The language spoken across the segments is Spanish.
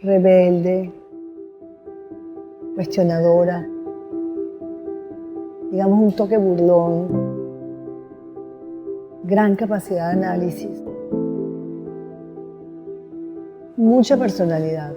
rebelde, cuestionadora, digamos un toque burlón, gran capacidad de análisis, mucha personalidad.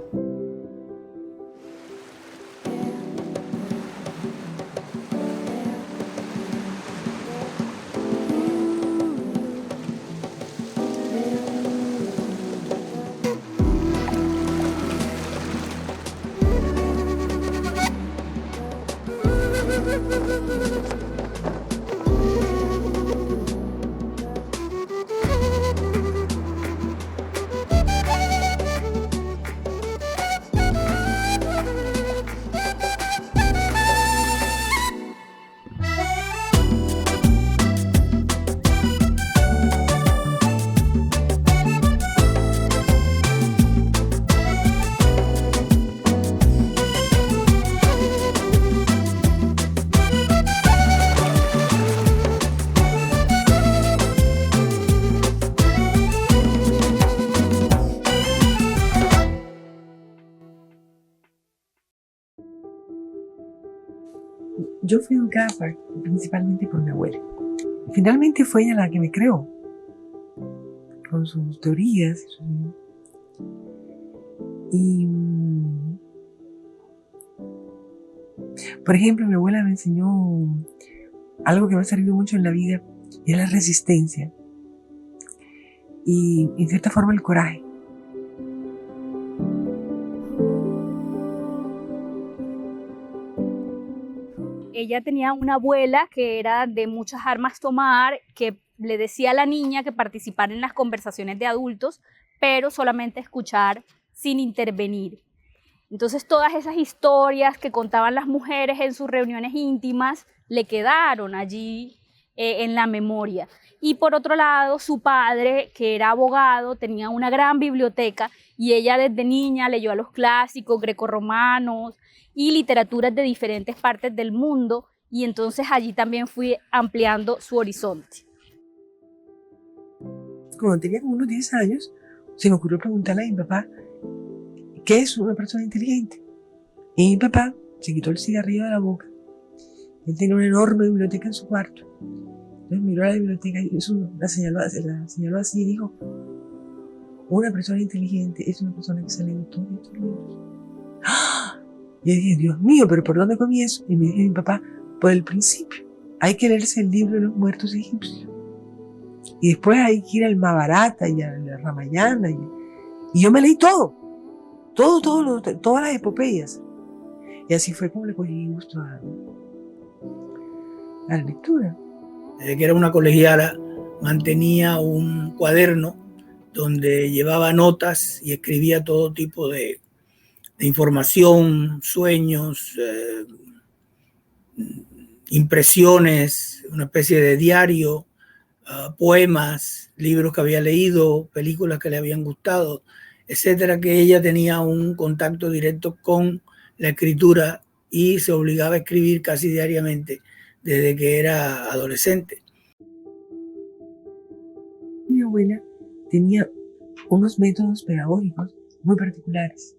Yo fui educada principalmente por mi abuela. Finalmente fue ella la que me creó, con sus teorías. Y, por ejemplo, mi abuela me enseñó algo que me ha servido mucho en la vida, y es la resistencia. Y, en cierta forma, el coraje. Ella tenía una abuela que era de muchas armas tomar, que le decía a la niña que participara en las conversaciones de adultos, pero solamente escuchar sin intervenir. Entonces todas esas historias que contaban las mujeres en sus reuniones íntimas le quedaron allí en la memoria. Y por otro lado, su padre, que era abogado, tenía una gran biblioteca y ella desde niña leyó a los clásicos grecorromanos y literaturas de diferentes partes del mundo, y entonces allí también fui ampliando su horizonte. Cuando tenía como unos 10 años, se me ocurrió preguntarle a mi papá qué es una persona inteligente. Y mi papá se quitó el cigarrillo de la boca. Él tenía una enorme biblioteca en su cuarto. Entonces miró a la biblioteca y la señaló así y dijo: una persona inteligente es una persona que se lee todos estos libros. ¡Ah! Y yo dije: Dios mío, ¿pero por dónde comienzo? Y me dijo mi papá: por el principio. Hay que leerse el libro de los muertos egipcios. Y después hay que ir al Mahabharata y al Ramayana. Y yo me leí todas las epopeyas. Y así fue como le cogí gusto a la lectura. Desde que era una colegiala, mantenía un cuaderno donde llevaba notas y escribía todo tipo de información, sueños, impresiones, una especie de diario, poemas, libros que había leído, películas que le habían gustado, etcétera, que ella tenía un contacto directo con la escritura y se obligaba a escribir casi diariamente desde que era adolescente. Mi abuela tenía unos métodos pedagógicos muy particulares.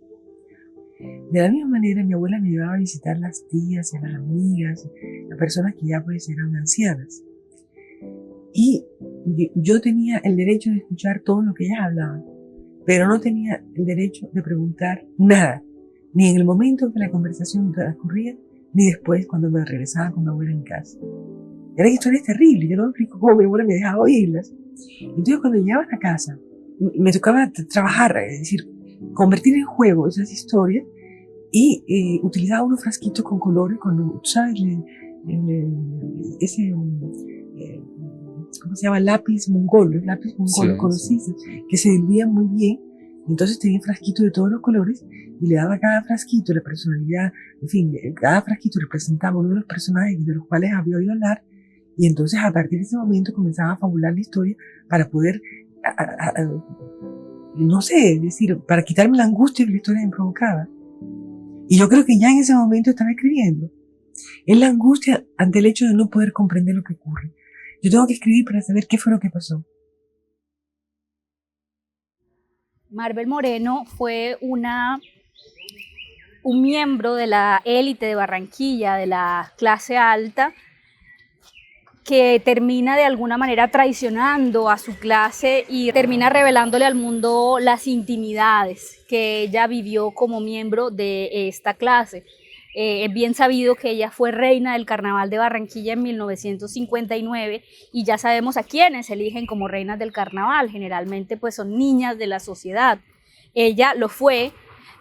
De la misma manera, mi abuela me llevaba a visitar las tías, a las amigas, a personas que ya pues eran ancianas. Y yo tenía el derecho de escuchar todo lo que ellas hablaban, pero no tenía el derecho de preguntar nada, ni en el momento en que la conversación transcurría, ni después cuando me regresaba con mi abuela en casa. Eran historias terribles, yo no me explico cómo mi abuela me dejaba oírlas. Entonces cuando llegaba a la casa, me tocaba trabajar, es decir, convertir en juego esas historias, y utilizaba unos frasquitos con colores, con, ¿sabes? Ese, ¿cómo se llama? Lápiz mongol, sí, conocido, sí, que se diluía muy bien. Entonces tenía frasquitos de todos los colores y le daba a cada frasquito la personalidad, en fin, cada frasquito representaba uno de los personajes de los cuales había oído hablar, y entonces a partir de ese momento comenzaba a fabular la historia para poder, no sé, es decir, para quitarme la angustia que la historia me provocaba. Y yo creo que ya en ese momento estaba escribiendo. Es la angustia ante el hecho de no poder comprender lo que ocurre. Yo tengo que escribir para saber qué fue lo que pasó. Maribel Moreno fue una un miembro de la élite de Barranquilla, de la clase alta, que termina de alguna manera traicionando a su clase y termina revelándole al mundo las intimidades que ella vivió como miembro de esta clase. Es bien sabido que ella fue reina del Carnaval de Barranquilla en 1959 y ya sabemos a quiénes eligen como reinas del carnaval. Generalmente pues son niñas de la sociedad. Ella lo fue,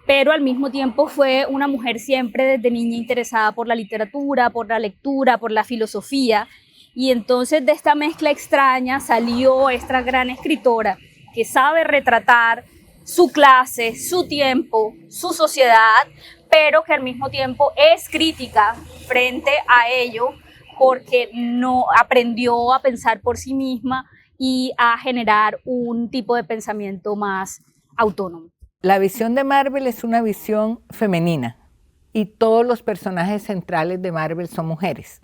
pero al mismo tiempo fue una mujer siempre desde niña interesada por la literatura, por la lectura, por la filosofía. Y entonces de esta mezcla extraña salió esta gran escritora que sabe retratar su clase, su tiempo, su sociedad, pero que al mismo tiempo es crítica frente a ello porque no aprendió a pensar por sí misma y a generar un tipo de pensamiento más autónomo. La visión de Marvel es una visión femenina y todos los personajes centrales de Marvel son mujeres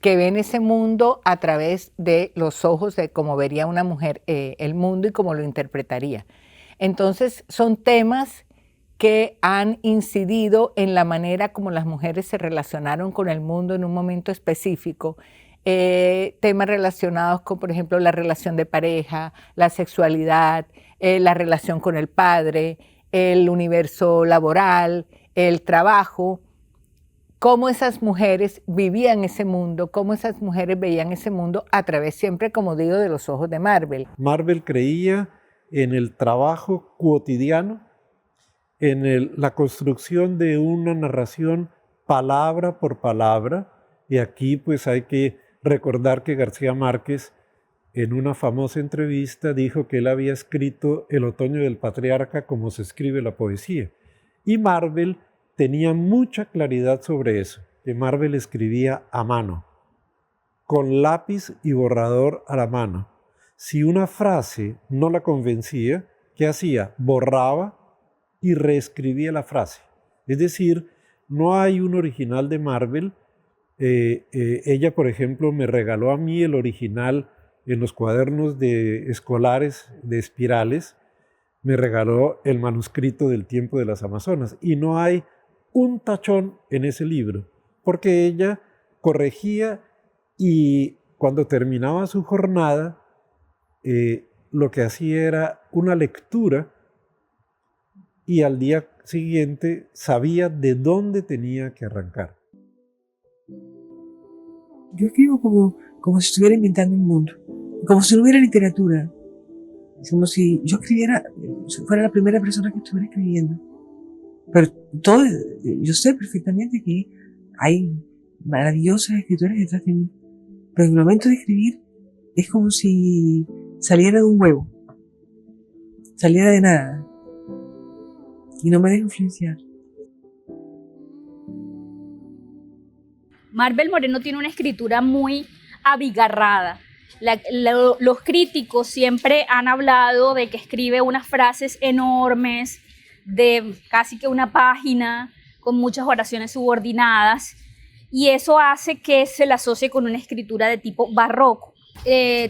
que ven ese mundo a través de los ojos de cómo vería una mujer el mundo y cómo lo interpretaría. Entonces son temas que han incidido en la manera como las mujeres se relacionaron con el mundo en un momento específico, temas relacionados con, por ejemplo, la relación de pareja, la sexualidad, la relación con el padre, el universo laboral, el trabajo, cómo esas mujeres vivían ese mundo, cómo esas mujeres veían ese mundo a través siempre, como digo, de los ojos de Marvel. Marvel creía en el trabajo cotidiano, en la construcción de una narración palabra por palabra, y aquí pues hay que recordar que García Márquez en una famosa entrevista dijo que él había escrito El otoño del patriarca como se escribe la poesía, y Marvel tenía mucha claridad sobre eso, que Marvel escribía a mano, con lápiz y borrador a la mano. Si una frase no la convencía, ¿qué hacía? Borraba y reescribía la frase. Es decir, no hay un original de Marvel. Ella, por ejemplo, me regaló a mí el original en los cuadernos escolares de espirales, me regaló el manuscrito del Tiempo de las Amazonas, y no hay un tachón en ese libro, porque ella corregía y cuando terminaba su jornada, lo que hacía era una lectura y al día siguiente sabía de dónde tenía que arrancar. Yo escribo como si estuviera inventando un mundo, como si no hubiera literatura, como si yo escribiera, fuera la primera persona que estuviera escribiendo. Pero yo sé perfectamente que hay maravillosas escritoras detrás de mí, pero en el momento de escribir es como si saliera de un huevo, saliera de nada y no me dejo influenciar. Marvel Moreno tiene una escritura muy abigarrada. Los críticos siempre han hablado de que escribe unas frases enormes, de casi que una página, con muchas oraciones subordinadas, y eso hace que se la asocie con una escritura de tipo barroco.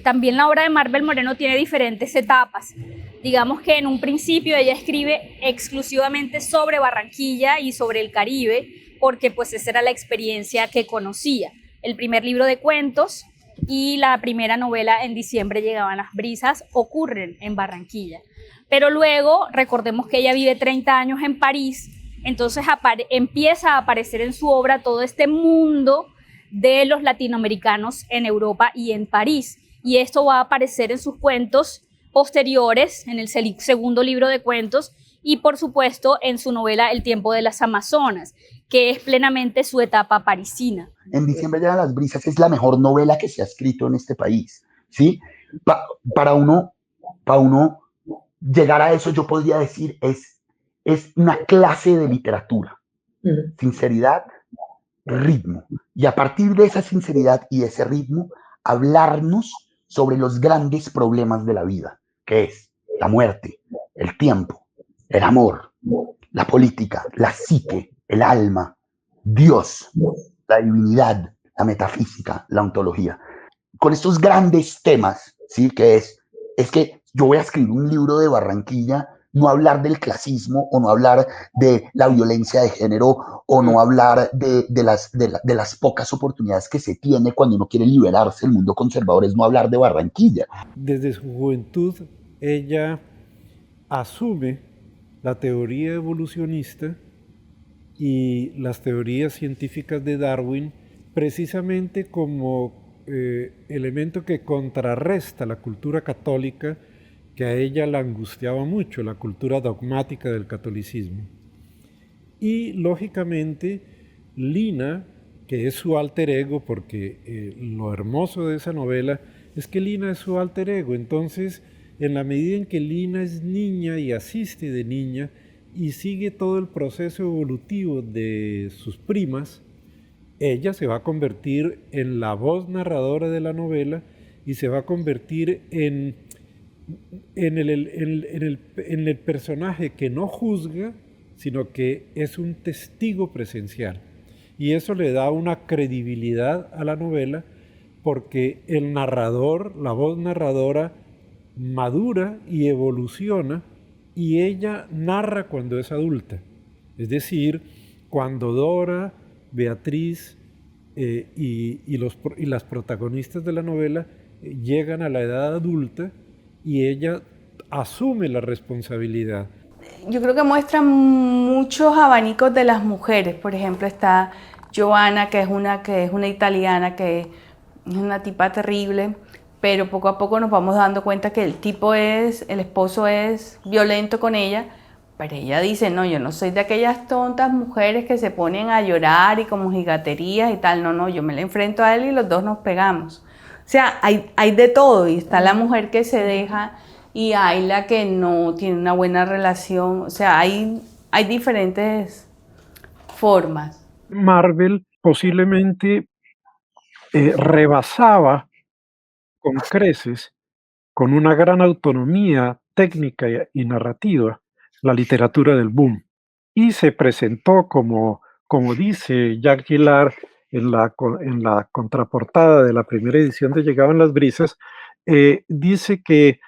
También la obra de Marvel Moreno tiene diferentes etapas. Digamos que en un principio ella escribe exclusivamente sobre Barranquilla y sobre el Caribe, porque pues esa era la experiencia que conocía. El primer libro de cuentos y la primera novela, En diciembre llegaban las brisas, ocurren en Barranquilla. Pero luego, recordemos que ella vive 30 años en París, entonces empieza a aparecer en su obra todo este mundo de los latinoamericanos en Europa y en París. Y esto va a aparecer en sus cuentos posteriores, en el segundo libro de cuentos, y por supuesto en su novela El tiempo de las Amazonas, que es plenamente su etapa parisina. En diciembre llegan las brisas es la mejor novela que se ha escrito en este país, ¿sí? Para uno llegar a eso, yo podría decir, es una clase de literatura. Sinceridad, ritmo. Y a partir de esa sinceridad y ese ritmo, hablarnos sobre los grandes problemas de la vida, que es la muerte, el tiempo, el amor, la política, la psique, el alma, Dios, la divinidad, la metafísica, la ontología. Con estos grandes temas, ¿sí? Que es que yo voy a escribir un libro de Barranquilla no hablar del clasismo o no hablar de la violencia de género o no hablar de las pocas oportunidades que se tiene cuando uno quiere liberarse del mundo conservador, es no hablar de Barranquilla. Desde su juventud, ella asume la teoría evolucionista y las teorías científicas de Darwin precisamente como elemento que contrarresta la cultura católica que a ella la angustiaba mucho, la cultura dogmática del catolicismo. Y lógicamente Lina, que es su alter ego, porque lo hermoso de esa novela es que Lina es su alter ego, entonces en la medida en que Lina es niña y asiste de niña y sigue todo el proceso evolutivo de sus primas, ella se va a convertir en la voz narradora de la novela y se va a convertir en el personaje que no juzga, sino que es un testigo presencial. Y eso le da una credibilidad a la novela porque el narrador, la voz narradora, madura y evoluciona y ella narra cuando es adulta. Es decir, cuando Dora, Beatriz y las protagonistas de la novela llegan a la edad adulta y ella asume la responsabilidad. Yo creo que muestra muchos abanicos de las mujeres. Por ejemplo, está Joanna, que es una italiana, que es una tipa terrible, pero poco a poco nos vamos dando cuenta que el esposo es violento con ella, pero ella dice, no, yo no soy de aquellas tontas mujeres que se ponen a llorar y como gigaterías y tal, no, yo me la enfrento a él y los dos nos pegamos. O sea, hay de todo, y está la mujer que se deja y hay la que no tiene una buena relación, o sea, hay diferentes formas. Marvel posiblemente rebasaba con creces, con una gran autonomía técnica y narrativa, la literatura del boom. Y se presentó como dice Jacques Gillard en la contraportada de la primera edición de Llegaban las brisas, dice que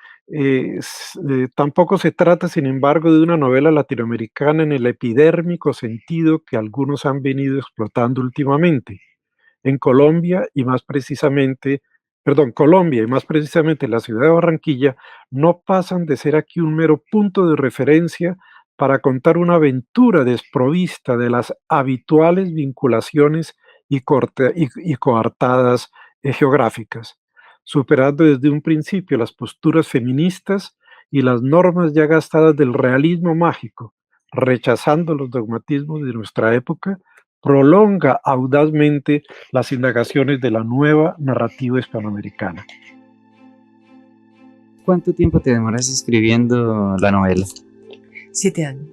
tampoco se trata, sin embargo, de una novela latinoamericana en el epidérmico sentido que algunos han venido explotando últimamente. En Colombia y más precisamente la ciudad de Barranquilla, no pasan de ser aquí un mero punto de referencia para contar una aventura desprovista de las habituales vinculaciones y coartadas geográficas, superando desde un principio las posturas feministas y las normas ya gastadas del realismo mágico, rechazando los dogmatismos de nuestra época, prolonga audazmente las indagaciones de la nueva narrativa hispanoamericana. ¿Cuánto tiempo te demoras escribiendo la novela? 7 años.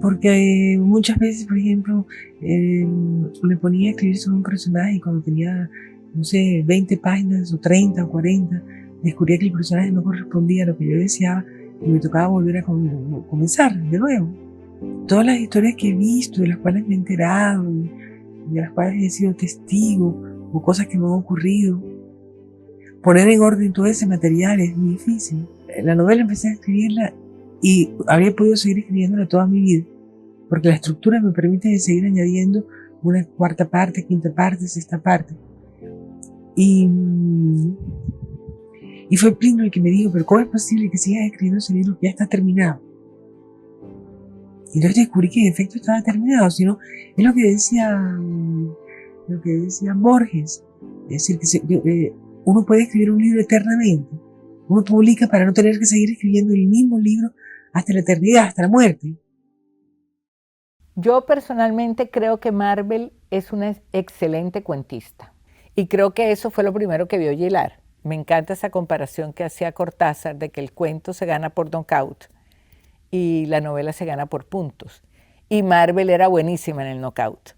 Porque muchas veces, por ejemplo, me ponía a escribir sobre un personaje y cuando tenía, no sé, 20 páginas o 30 o 40, descubría que el personaje no correspondía a lo que yo deseaba y me tocaba volver a comenzar de nuevo. Todas las historias que he visto, de las cuales me he enterado, de las cuales he sido testigo, o cosas que me han ocurrido, poner en orden todo ese material es muy difícil. La novela empecé a escribirla y habría podido seguir escribiéndola toda mi vida, porque la estructura me permite seguir añadiendo una cuarta parte, quinta parte, sexta parte. Y fue Plinio el que me dijo, pero ¿cómo es posible que sigas escribiendo ese libro que ya está terminado? Y entonces descubrí que en efecto estaba terminado, sino es lo que decía Borges, es decir, que uno puede escribir un libro eternamente, uno publica para no tener que seguir escribiendo el mismo libro hasta la eternidad, hasta la muerte. Yo personalmente creo que Marvel es una excelente cuentista y creo que eso fue lo primero que vio Gillard. Me encanta esa comparación que hacía Cortázar de que el cuento se gana por knockout y la novela se gana por puntos. Y Marvel era buenísima en el knockout.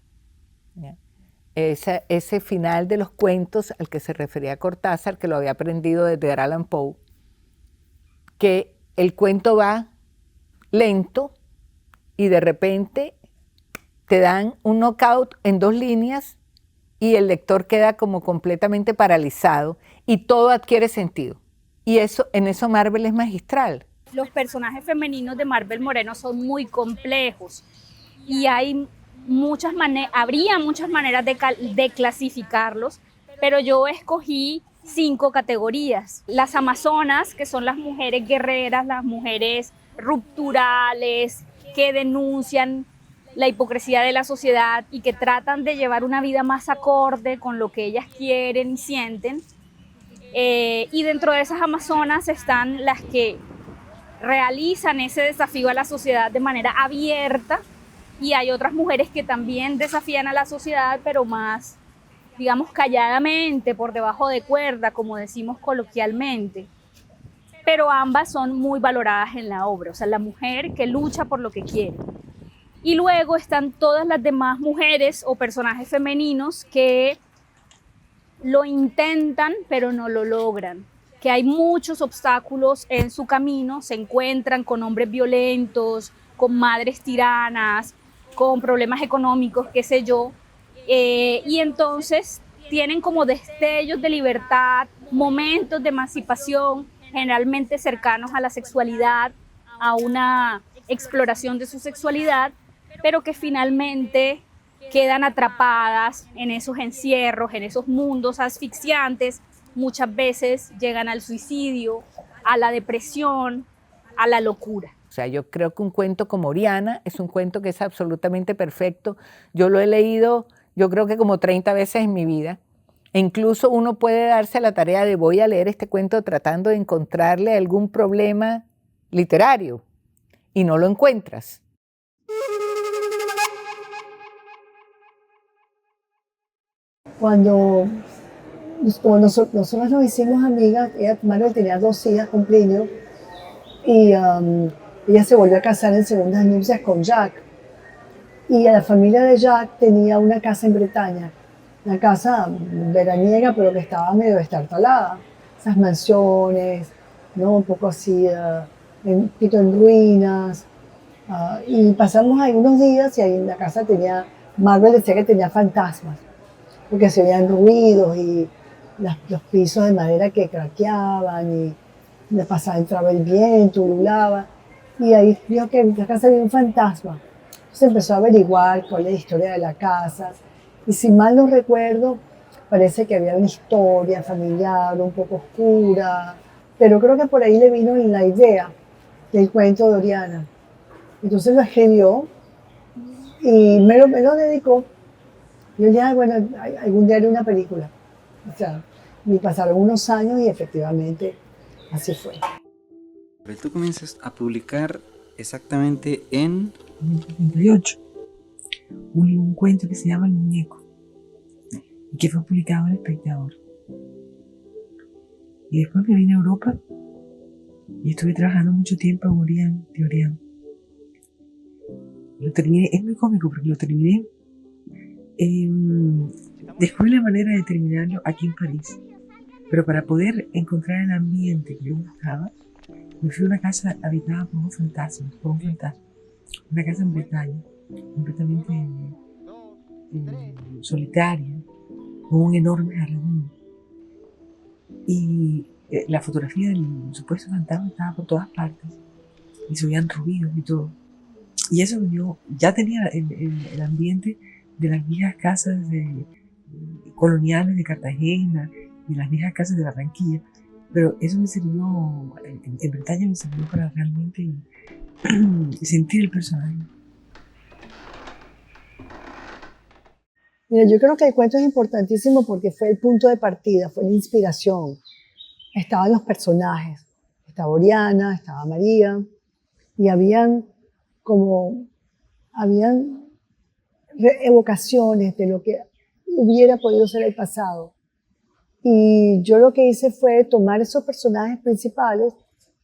Ese final de los cuentos al que se refería Cortázar, que lo había aprendido desde Edgar Allan Poe, que el cuento va lento y de repente te dan un knockout en 2 líneas y el lector queda como completamente paralizado y todo adquiere sentido. Y en eso Marvel es magistral. Los personajes femeninos de Marvel Moreno son muy complejos y habría muchas maneras de clasificarlos, pero yo escogí 5 categorías. Las amazonas, que son las mujeres guerreras, las mujeres rupturales, que denuncian la hipocresía de la sociedad y que tratan de llevar una vida más acorde con lo que ellas quieren y sienten. Y dentro de esas amazonas están las que realizan ese desafío a la sociedad de manera abierta, y hay otras mujeres que también desafían a la sociedad, pero más, digamos, calladamente, por debajo de cuerda, como decimos coloquialmente. Pero ambas son muy valoradas en la obra, o sea, la mujer que lucha por lo que quiere. Y luego están todas las demás mujeres o personajes femeninos que lo intentan, pero no lo logran, que hay muchos obstáculos en su camino, se encuentran con hombres violentos, con madres tiranas, con problemas económicos, qué sé yo, y entonces tienen como destellos de libertad, momentos de emancipación, generalmente cercanos a la sexualidad, a una exploración de su sexualidad, pero que finalmente quedan atrapadas en esos encierros, en esos mundos asfixiantes. Muchas veces llegan al suicidio, a la depresión, a la locura. O sea, yo creo que un cuento como Oriana es un cuento que es absolutamente perfecto. Yo lo he leído, yo creo que como 30 veces en mi vida. E incluso uno puede darse la tarea de voy a leer este cuento tratando de encontrarle algún problema literario y no lo encuentras. Cuando nosotros nos hicimos amigas, Manuel tenía 2 hijas con Plinio, y ella se volvió a casar en segundas nupcias con Jack. Y la familia de Jack tenía una casa en Bretaña, una casa veraniega, pero que estaba medio destartalada. Esas mansiones, ¿no? Un poco así, un poquito en ruinas. Y pasamos ahí unos días y ahí en la casa Marvel decía que tenía fantasmas, porque se oían ruidos y los pisos de madera que craqueaban y entraba el viento, ululaba. Y ahí vio que en la casa había un fantasma. Entonces empezó a averiguar cuál es la historia de la casa. Y si mal no recuerdo, parece que había una historia familiar un poco oscura. Pero creo que por ahí le vino la idea del cuento de Oriana. Entonces lo escribió y me lo dedicó. Yo ya, bueno, algún día haré una película. O sea, y pasaron unos años y efectivamente así fue. Pero tú comienzas a publicar exactamente en 1978 un cuento que se llama El Muñeco y que fue publicado en El Espectador. Y después me vine a Europa y estuve trabajando mucho tiempo en Oriana. Lo terminé, es muy cómico porque lo terminé. Descubrí la manera de terminarlo aquí en París, pero para poder encontrar el ambiente que yo buscaba, me fui a una casa habitada por un fantasma, una casa en Bretaña, completamente solitaria, con un enorme jardín. Y la fotografía del supuesto fantasma estaba por todas partes, y se oían ruidos y todo. Y eso yo ya tenía el ambiente de las viejas casas coloniales de Cartagena y las viejas casas de Barranquilla, pero eso me sirvió, en Bretaña me sirvió para realmente sentir el personaje. Mira, yo creo que el cuento es importantísimo porque fue el punto de partida, fue la inspiración. Estaban los personajes, estaba Oriana, estaba María, y habían evocaciones de lo que hubiera podido ser el pasado. Y yo lo que hice fue tomar esos personajes principales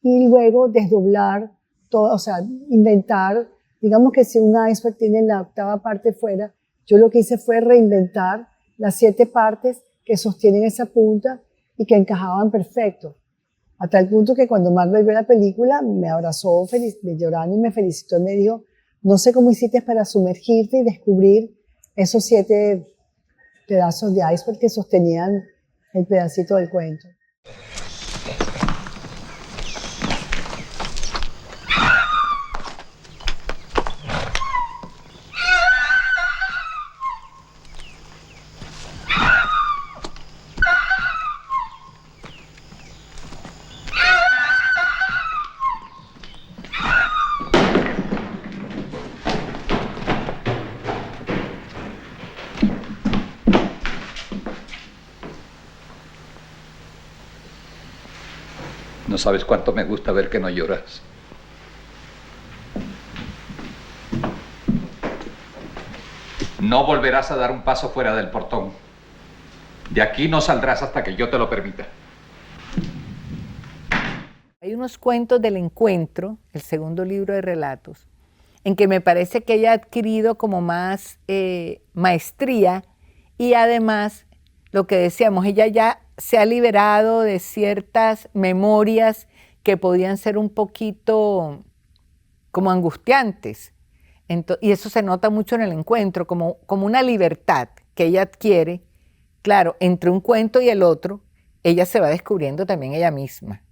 y luego desdoblar todo, o sea, inventar, digamos que si un iceberg tiene la 8ª parte fuera, yo lo que hice fue reinventar las 7 partes que sostienen esa punta y que encajaban perfecto. A tal punto que cuando Marvel vio la película me abrazó llorando y me felicitó y me dijo, no sé cómo hiciste para sumergirte y descubrir esos 7 pedazos de iceberg que sostenían el pedacito del cuento. No sabes cuánto me gusta ver que no lloras. No volverás a dar un paso fuera del portón. De aquí no saldrás hasta que yo te lo permita. Hay unos cuentos del encuentro, el segundo libro de relatos, en que me parece que ella ha adquirido como más maestría y además, lo que decíamos, ella ya se ha liberado de ciertas memorias que podían ser un poquito como angustiantes. Y eso se nota mucho en el encuentro, como una libertad que ella adquiere. Claro, entre un cuento y el otro, ella se va descubriendo también ella misma,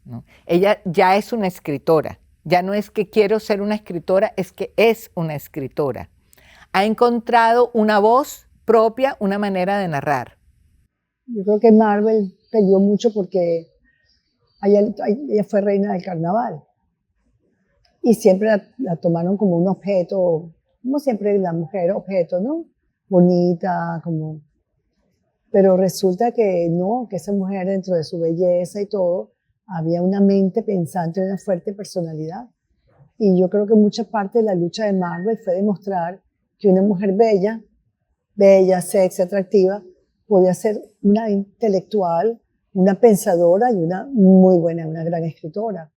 ¿no? Ella ya es una escritora, ya no es que quiero ser una escritora, es que es una escritora. Ha encontrado una voz propia, una manera de narrar. Yo creo que Marvel peleó mucho porque ella fue reina del carnaval y siempre la tomaron como un objeto, como siempre la mujer objeto, ¿no? Bonita, como... Pero resulta que no, que esa mujer dentro de su belleza y todo, había una mente pensante y una fuerte personalidad. Y yo creo que mucha parte de la lucha de Marvel fue demostrar que una mujer bella, sexy, atractiva, podía ser una intelectual, una pensadora y una muy buena, una gran escritora.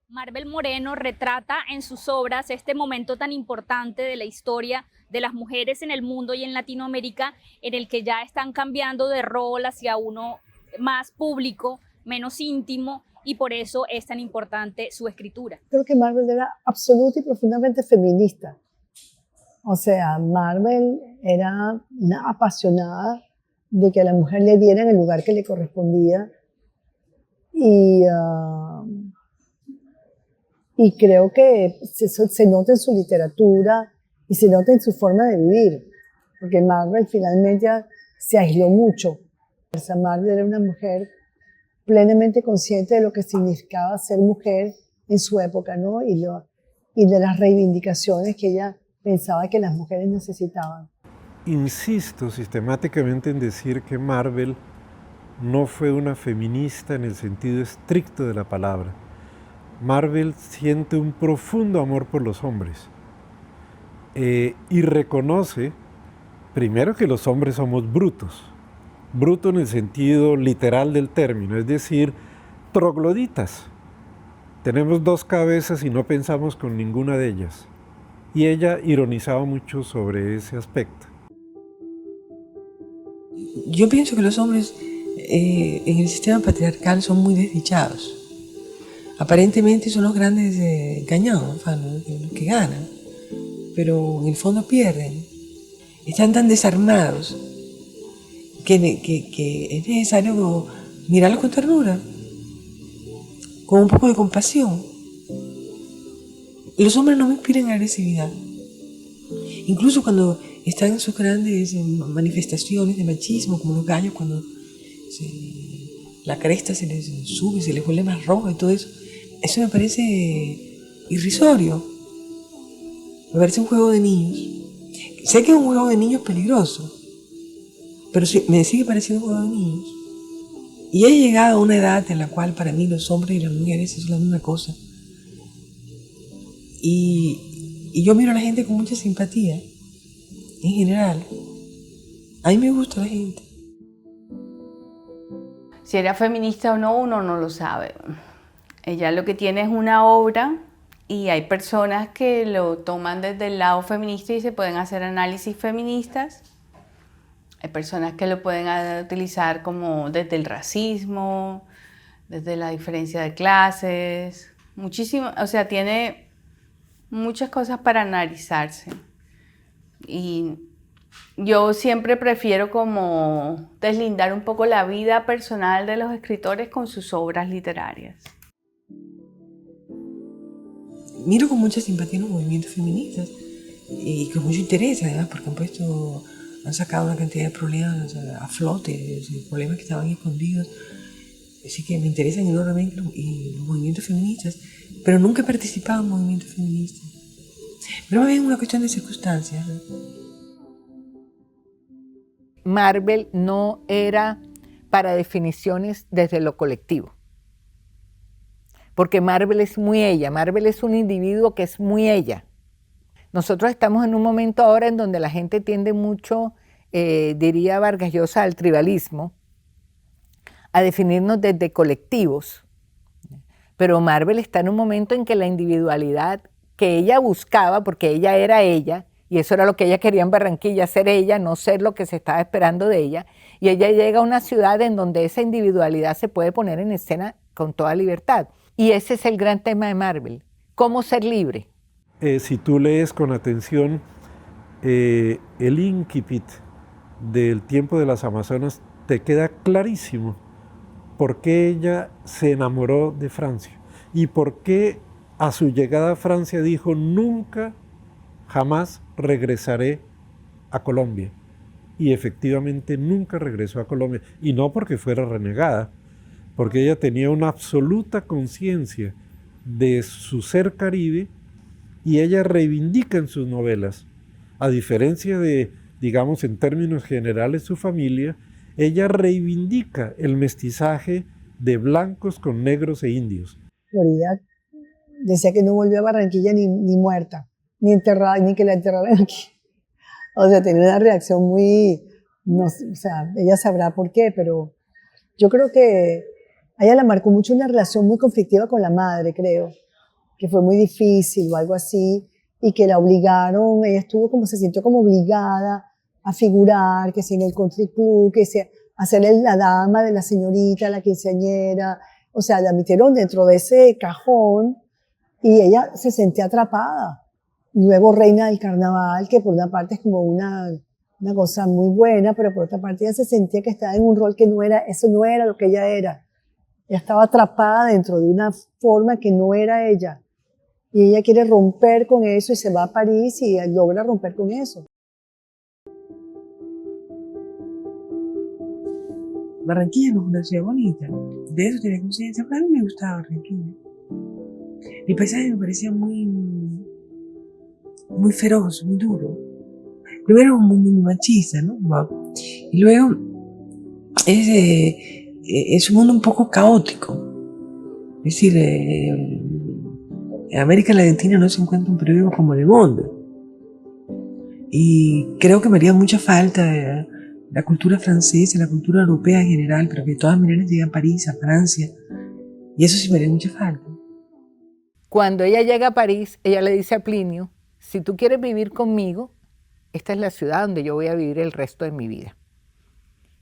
Marvel Moreno retrata en sus obras este momento tan importante de la historia de las mujeres en el mundo y en Latinoamérica, en el que ya están cambiando de rol hacia uno más público, menos íntimo, y por eso es tan importante su escritura. Creo que Marvel era absoluta y profundamente feminista. O sea, Marvel era una apasionada de que a la mujer le dieran el lugar que le correspondía y creo que se nota en su literatura y se nota en su forma de vivir, porque Marvel finalmente se aisló mucho. O sea, Marvel era una mujer plenamente consciente de lo que significaba ser mujer en su época, ¿no? Y de las reivindicaciones que ella pensaba que las mujeres necesitaban. Insisto sistemáticamente en decir que Marvel no fue una feminista en el sentido estricto de la palabra. Marvel siente un profundo amor por los hombres y reconoce, primero, que los hombres somos brutos. Bruto en el sentido literal del término, es decir, trogloditas. Tenemos dos cabezas y no pensamos con ninguna de ellas. Y ella ironizaba mucho sobre ese aspecto. Yo pienso que los hombres en el sistema patriarcal son muy desdichados. Aparentemente son los grandes gañados, los que ganan, pero en el fondo pierden. Están tan desarmados que es necesario mirarlos con ternura, con un poco de compasión. Los hombres no me inspiran agresividad. Incluso cuando están en sus grandes manifestaciones de machismo, como los gallos, cuando la cresta se les sube, se les vuelve más roja y todo eso, eso me parece irrisorio. Me parece un juego de niños. Sé que es un juego de niños peligroso, pero sí, me sigue pareciendo un juego de niños. Y he llegado a una edad en la cual para mí los hombres y las mujeres son la misma cosa. Y yo miro a la gente con mucha simpatía, en general. A mí me gusta la gente. Si era feminista o no, uno no lo sabe. Ella lo que tiene es una obra y hay personas que lo toman desde el lado feminista y se pueden hacer análisis feministas. Hay personas que lo pueden utilizar como desde el racismo, desde la diferencia de clases, muchísimo, o sea, tiene muchas cosas para analizarse. Y yo siempre prefiero como deslindar un poco la vida personal de los escritores con sus obras literarias. Miro con mucha simpatía los movimientos feministas y con mucho interés, además, porque han sacado una cantidad de problemas a flote, problemas que estaban escondidos. Así que me interesan enormemente los movimientos feministas, pero nunca he participado en movimientos feministas. Pero más bien una cuestión de circunstancias, ¿no? Marvel no era para definiciones desde lo colectivo. porque Marvel es muy ella, Marvel es un individuo que es muy ella. Nosotros estamos en un momento ahora en donde la gente tiende mucho, diría Vargas Llosa, al tribalismo, a definirnos desde colectivos. Pero Marvel está en un momento en que la individualidad que ella buscaba, porque ella era ella, y eso era lo que ella quería en Barranquilla, ser ella, no ser lo que se estaba esperando de ella, y ella llega a una ciudad en donde esa individualidad se puede poner en escena con toda libertad. Y ese es el gran tema de Marvel, cómo ser libre. Si tú lees con atención el incipit del Tiempo de las Amazonas, te queda clarísimo por qué ella se enamoró de Francia y por qué a su llegada a Francia dijo: nunca, jamás regresaré a Colombia. Y efectivamente nunca regresó a Colombia, y no porque fuera renegada, porque ella tenía una absoluta conciencia de su ser caribe, y ella reivindica en sus novelas, a diferencia de, digamos, en términos generales, su familia, ella reivindica el mestizaje de blancos con negros e indios. Florida decía que no volvió a Barranquilla ni muerta, ni enterrada, ni que la enterraran aquí. O sea, tenía una reacción muy, no, o sea, ella sabrá por qué, pero yo creo que a ella la marcó mucho una relación muy conflictiva con la madre, creo, que fue muy difícil o algo así, y que la obligaron, ella estuvo como, se sintió como obligada a figurar, que si en el country club, que si hacerle la dama de la señorita, la quinceañera, o sea, la metieron dentro de ese cajón y ella se sentía atrapada. Luego reina del carnaval, que por una parte es como una cosa muy buena, pero por otra parte ella se sentía que estaba en un rol que no era, eso no era lo que ella era. Ella estaba atrapada dentro de una forma que no era ella. Y ella quiere romper con eso y se va a París y logra romper con eso. Barranquilla no es una ciudad bonita, de eso tenía conciencia, pero a mí me gustaba Barranquilla. El paisaje me parecía muy feroz, muy duro. Primero un mundo muy machista, ¿no? Y luego es un mundo un poco caótico. Es decir, en América Latina no se encuentra un periódico como Le Monde. Y creo que me haría mucha falta la cultura francesa, la cultura europea en general, pero que de todas maneras llegue a París, a Francia. Y eso sí me haría mucha falta. Cuando ella llega a París, ella le dice a Plinio: si tú quieres vivir conmigo, esta es la ciudad donde yo voy a vivir el resto de mi vida.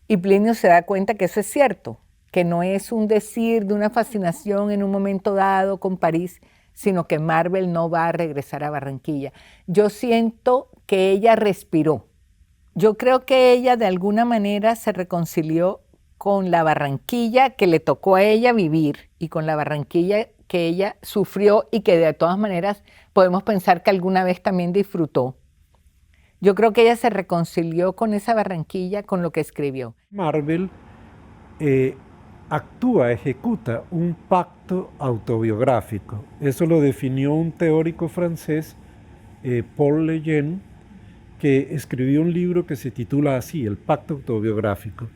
Y Plinio se da cuenta que eso es cierto, que no es un decir de una fascinación en un momento dado con París, sino que Marvel no va a regresar a Barranquilla. Yo siento que ella respiró. Yo creo que ella de alguna manera se reconcilió con la Barranquilla que le tocó a ella vivir y con la Barranquilla que ella sufrió y que de todas maneras podemos pensar que alguna vez también disfrutó. Yo creo que ella se reconcilió con esa Barranquilla, con lo que escribió. Marvel ejecuta un pacto autobiográfico. Eso lo definió un teórico francés, Paul Lejeune, que escribió un libro que se titula así, El pacto autobiográfico.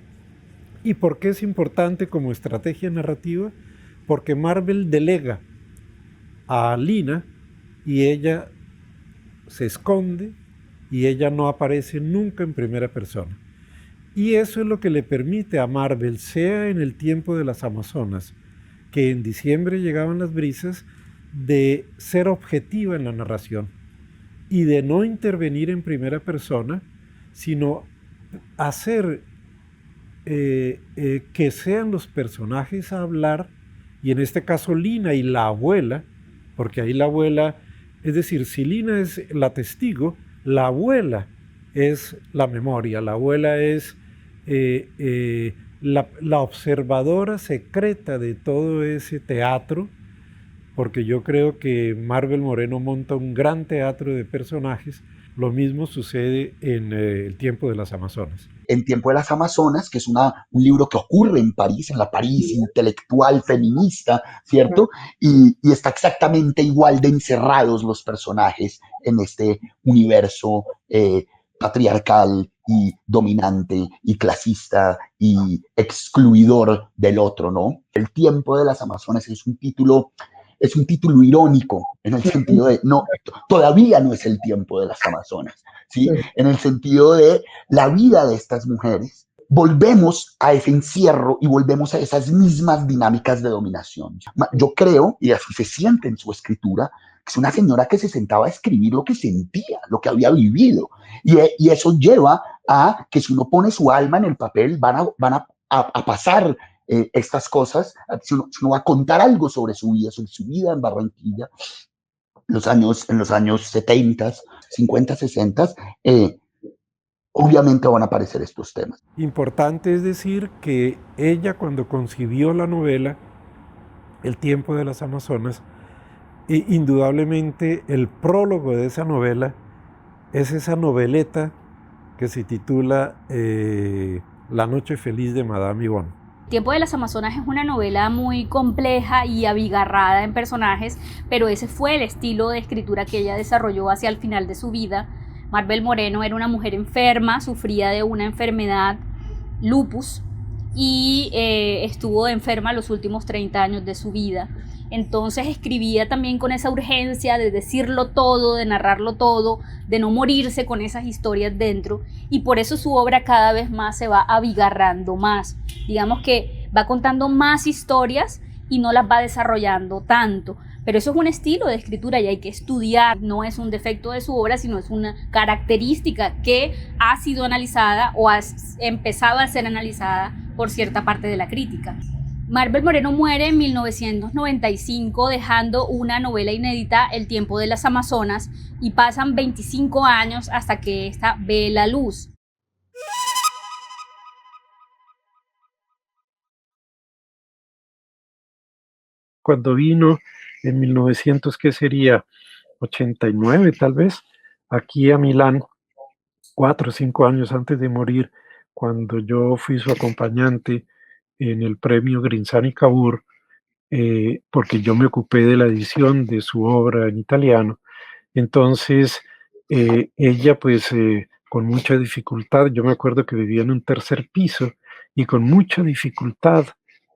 ¿Y por qué es importante como estrategia narrativa? Porque Marvel delega a Lina y ella se esconde y ella no aparece nunca en primera persona. Y eso es lo que le permite a Marvel, sea en el Tiempo de las Amazonas, que en diciembre llegaban las brisas, de ser objetiva en la narración y de no intervenir en primera persona, sino hacer que sean los personajes a hablar, y en este caso Lina y la abuela, porque ahí la abuela, es decir, si Lina es la testigo, la abuela es la memoria, la abuela es la observadora secreta de todo ese teatro, porque yo creo que Marvel Moreno monta un gran teatro de personajes. Lo mismo sucede en El Tiempo de las Amazonas. En Tiempo de las Amazonas, que es un libro que ocurre en París, en la París intelectual feminista, ¿cierto? Y está exactamente igual de encerrados los personajes en este universo patriarcal y dominante y clasista y excluidor del otro, ¿no? El tiempo de las Amazonas es un título irónico en el sentido de, no, todavía no es el tiempo de las Amazonas, ¿sí? En el sentido de la vida de estas mujeres. Volvemos a ese encierro y volvemos a esas mismas dinámicas de dominación. Yo creo, y así se siente en su escritura, que es una señora que se sentaba a escribir lo que sentía, lo que había vivido. Y eso lleva a que si uno pone su alma en el papel, van a pasar estas cosas. Si uno va a contar algo sobre su vida en Barranquilla, en los años 70, 50, 60, obviamente van a aparecer estos temas. Importante es decir que ella, cuando concibió la novela El tiempo de las Amazonas, indudablemente el prólogo de esa novela es esa noveleta que se titula La noche feliz de Madame Yvonne. Tiempo de las Amazonas es una novela muy compleja y abigarrada en personajes, pero ese fue el estilo de escritura que ella desarrolló hacia el final de su vida. Marvel Moreno era una mujer enferma, sufría de una enfermedad, lupus, y estuvo enferma los últimos 30 años de su vida. Entonces escribía también con esa urgencia de decirlo todo, de narrarlo todo, de no morirse con esas historias dentro, y por eso su obra cada vez más se va abigarrando más. Digamos que va contando más historias y no las va desarrollando tanto. Pero eso es un estilo de escritura y hay que estudiar, no es un defecto de su obra, sino es una característica que ha sido analizada o ha empezado a ser analizada por cierta parte de la crítica. Marvel Moreno muere en 1995 dejando una novela inédita, El tiempo de las Amazonas, y pasan 25 años hasta que esta ve la luz. Cuando vino en 1900, ¿qué sería? 89 tal vez, aquí a Milán, 4 o 5 años antes de morir, cuando yo fui su acompañante en el premio Grinzani Cavour, porque yo me ocupé de la edición de su obra en italiano. Entonces, ella pues con mucha dificultad, yo me acuerdo que vivía en un tercer piso y con mucha dificultad,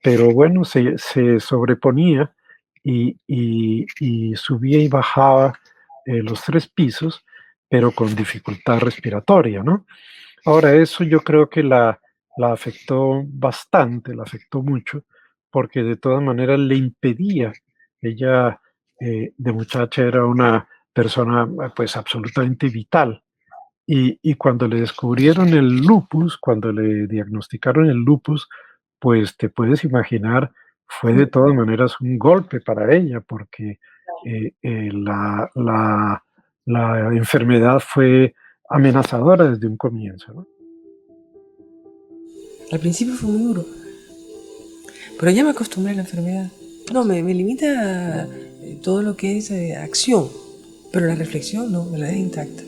pero bueno, se sobreponía y subía y bajaba los 3 pisos, pero con dificultad respiratoria, ¿no? Ahora, eso yo creo que la afectó bastante, la afectó mucho, porque de todas maneras le impedía. Ella, de muchacha, era una persona pues absolutamente vital. Y cuando le descubrieron el lupus, cuando le diagnosticaron el lupus, pues te puedes imaginar, fue de todas maneras un golpe para ella, porque la enfermedad fue amenazadora desde un comienzo, ¿no? Al principio fue muy duro, pero ya me acostumbré a la enfermedad. No, me limita todo lo que es acción, pero la reflexión no, me la deja intacta.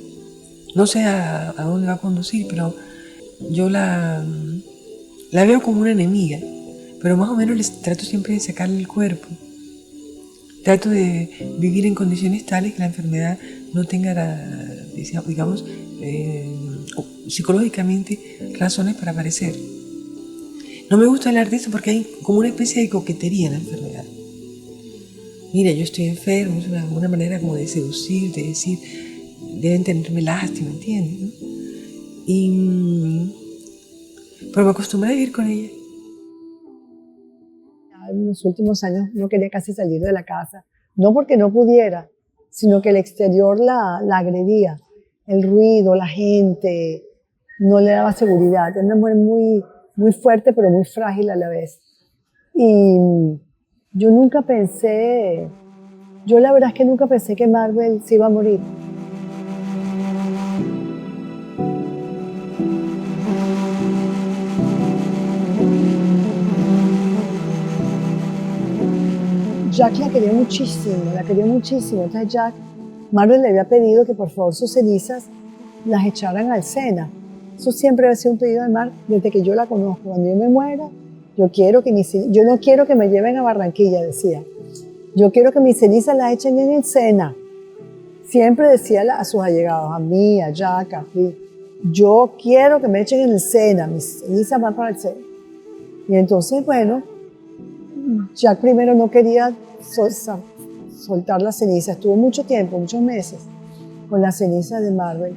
No sé a dónde va a conducir, pero yo la veo como una enemiga, pero más o menos les trato siempre de sacarle el cuerpo. Trato de vivir en condiciones tales que la enfermedad no tenga, digamos, psicológicamente razones para aparecer. No me gusta hablar de eso porque hay como una especie de coquetería en la enfermedad. Mira, yo estoy enfermo, es una manera como de seducir, de decir, deben tenerme lástima, ¿entiendes? ¿No? Pero me acostumbré a vivir con ella. En los últimos años no quería casi salir de la casa, no porque no pudiera, sino que el exterior la agredía, el ruido, la gente, no le daba seguridad. Era una mujer muy fuerte, pero muy frágil a la vez. Y yo nunca pensé, la verdad es que nunca pensé que Marvel se iba a morir. Jack la quería muchísimo. Entonces Marvel le había pedido que por favor sus cenizas las echaran al Sena. Eso siempre había sido un pedido de Marvel desde que yo la conozco. Cuando yo me muera, yo no quiero que me lleven a Barranquilla, decía. Yo quiero que mis cenizas las echen en el Sena. Siempre decía a sus allegados, a mí, a Jack, a Phil. yo quiero que me echen en el Sena, mis cenizas van para el Sena. Y entonces, bueno, Jack primero no quería soltar la ceniza, estuvo mucho tiempo, muchos meses, con la ceniza de Marvel.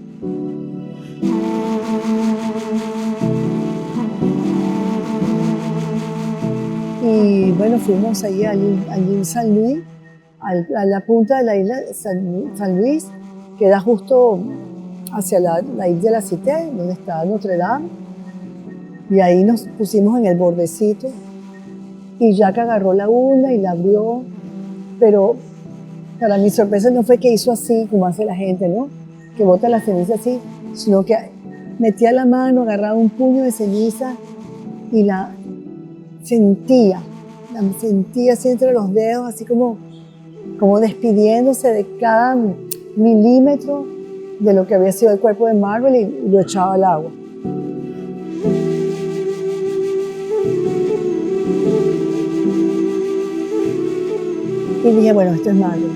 Y bueno, fuimos allí en San Luis, a la punta de la isla de San Luis, que da justo hacia la isla de la Cité, donde está Notre Dame. Y ahí nos pusimos en el bordecito y Jack agarró la urna y la abrió, pero para mi sorpresa no fue que hizo así como hace la gente, ¿no? Que bota la ceniza así, sino que metía la mano, agarraba un puño de ceniza y la sentía así entre los dedos, así como despidiéndose de cada milímetro de lo que había sido el cuerpo de Marvel y lo echaba al agua. Y dije, bueno, esto es Marvel.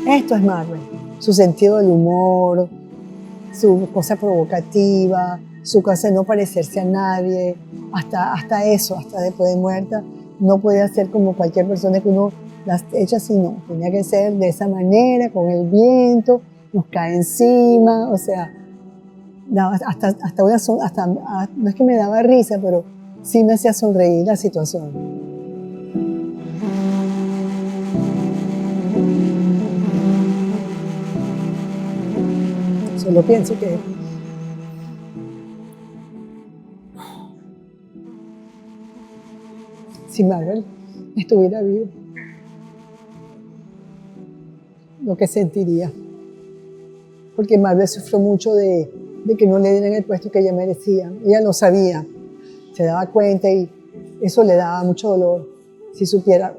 Esto es Marvel. Su sentido del humor, su cosa provocativa, su cosa de no parecerse a nadie, hasta eso, hasta después de muerta, no podía ser como cualquier persona que uno las echa así, no. Tenía que ser de esa manera, con el viento, nos cae encima, o sea, hasta no es que me daba risa, pero sí me hacía sonreír la situación. Solo pienso que si Marvel estuviera vivo, lo que sentiría. Porque Marvel sufrió mucho de que no le dieran el puesto que ella merecía. Ella lo sabía, se daba cuenta y eso le daba mucho dolor, si supiera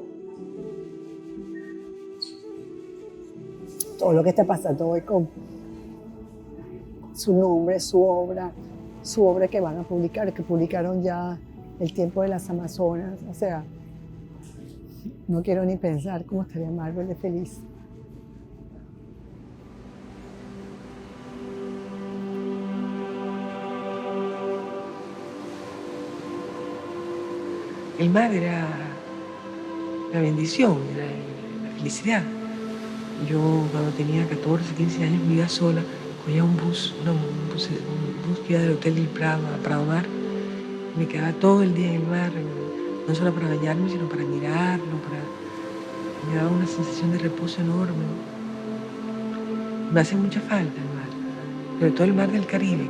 todo lo que está pasando hoy con su nombre, su obra que van a publicar, que publicaron ya El tiempo de las Amazonas. O sea, no quiero ni pensar cómo estaría Marvel de feliz. El mar era la bendición, era la felicidad. Yo cuando tenía 14, 15 años vivía sola, cogía un bus que iba del Hotel del Prado a Prado Mar. Me quedaba todo el día en el mar, no solo para bañarme, sino para mirarlo, me daba una sensación de reposo enorme. Me hace mucha falta el mar, sobre todo el mar del Caribe.